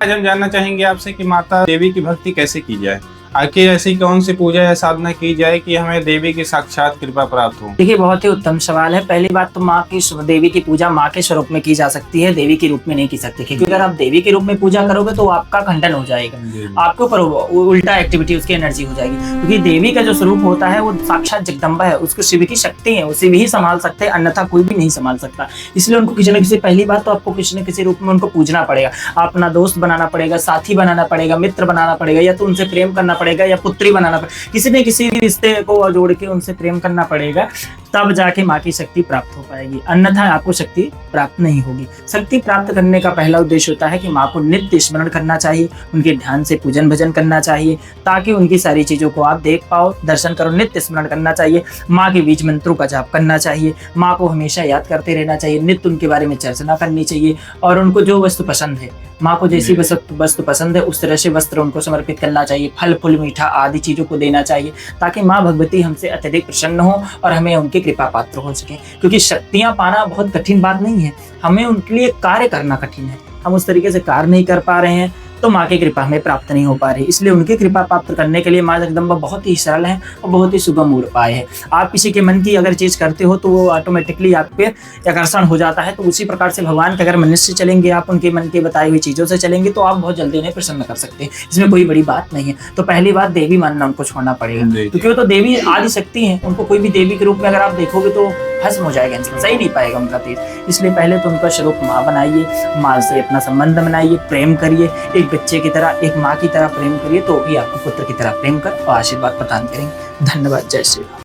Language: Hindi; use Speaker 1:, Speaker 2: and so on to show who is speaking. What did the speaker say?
Speaker 1: आज हम जानना चाहेंगे आपसे कि माता देवी की भक्ति कैसे की जाए। आखिर ऐसी कौन सी पूजा या साधना की जाए कि हमें देवी की साक्षात कृपा प्राप्त हो।
Speaker 2: देखिए, बहुत ही उत्तम सवाल है। पहली बात तो देवी की पूजा माँ के स्वरूप में की जा सकती है, देवी के रूप में नहीं की सकती, क्योंकि अगर आप देवी के रूप में पूजा करोगे तो आपका खंडन हो जाएगा, आपके ऊपर उल्टा एक्टिविटी, उसकी एनर्जी हो जाएगी। क्योंकि देवी का जो स्वरूप होता है वो साक्षात जगदम्बा है, उसको शिव की शक्ति है, वो शिव ही संभाल सकते हैं, अन्यथा कोई भी नहीं संभाल सकता। इसलिए उनको किसी न किसी, पहली बात तो आपको किसी न किसी रूप में उनको पूजना पड़ेगा, अपना दोस्त बनाना पड़ेगा, साथी बनाना पड़ेगा, मित्र बनाना पड़ेगा, या तो उनसे प्रेम करना पड़ेगा या पुत्री बनाना पड़ेगा, किसी न किसी रिश्ते को जोड़ के उनसे प्रेम करना पड़ेगा, तब जाके माँ की शक्ति प्राप्त हो पाएगी, अन्यथा आपको शक्ति प्राप्त नहीं होगी। शक्ति प्राप्त करने का पहला उद्देश्य होता है कि माँ को नित्य स्मरण करना चाहिए, उनके ध्यान से पूजन भजन करना चाहिए, ताकि उनकी सारी चीजों को आप देख पाओ, दर्शन करो। नित्य स्मरण करना चाहिए, माँ के बीज मंत्रों का जाप करना चाहिए, माँ को हमेशा याद करते रहना चाहिए, नित्य उनके बारे में चर्चा करनी चाहिए, और उनको जो वस्तु पसंद है, माँ को जैसी वस्तु पसंद है उस तरह से वस्त्र उनको समर्पित करना चाहिए, फल फूल मीठा आदि चीजों को देना चाहिए, ताकि माँ भगवती हमसे अत्यधिक प्रसन्न हो और हमें उनके कृपा पात्र हो सके। क्योंकि शक्तियां पाना बहुत कठिन बात नहीं है, हमें उनके लिए कार्य करना कठिन है। हम उस तरीके से कार्य नहीं कर पा रहे हैं तो माँ की कृपा हमें प्राप्त नहीं हो पा रही। इसलिए उनकी कृपा प्राप्त करने के लिए माँ जगदम्बा बहुत ही सरल है और बहुत ही सुगम उपाय है। आप किसी के मन की अगर चीज करते हो तो वो ऑटोमेटिकली आप पे आकर्षण हो जाता है। तो उसी प्रकार से भगवान के अगर मन से चलेंगे, आप उनके मन के बताई हुई चीजों से चलेंगे, तो आप बहुत जल्दी उन्हें प्रसन्न कर सकते हैं। इसमें कोई बड़ी बात नहीं है। तो पहली बात, देवी मानना उनको छोड़ना पड़ेगा, क्योंकि वो तो देवी आदि शक्ति है। उनको कोई भी देवी के रूप में अगर आप देखोगे तो भस्म हो जाएगा, इंसान सही नहीं पाएगा उनका तीर। इसलिए पहले तो उनका स्वरूप माँ बनाइए, माँ से अपना संबंध बनाइए, प्रेम करिए, एक बच्चे की तरह, एक माँ की तरह प्रेम करिए, तो भी आपको पुत्र की तरह प्रेम कर और आशीर्वाद प्रदान करेंगे। धन्यवाद। जय श्री राम।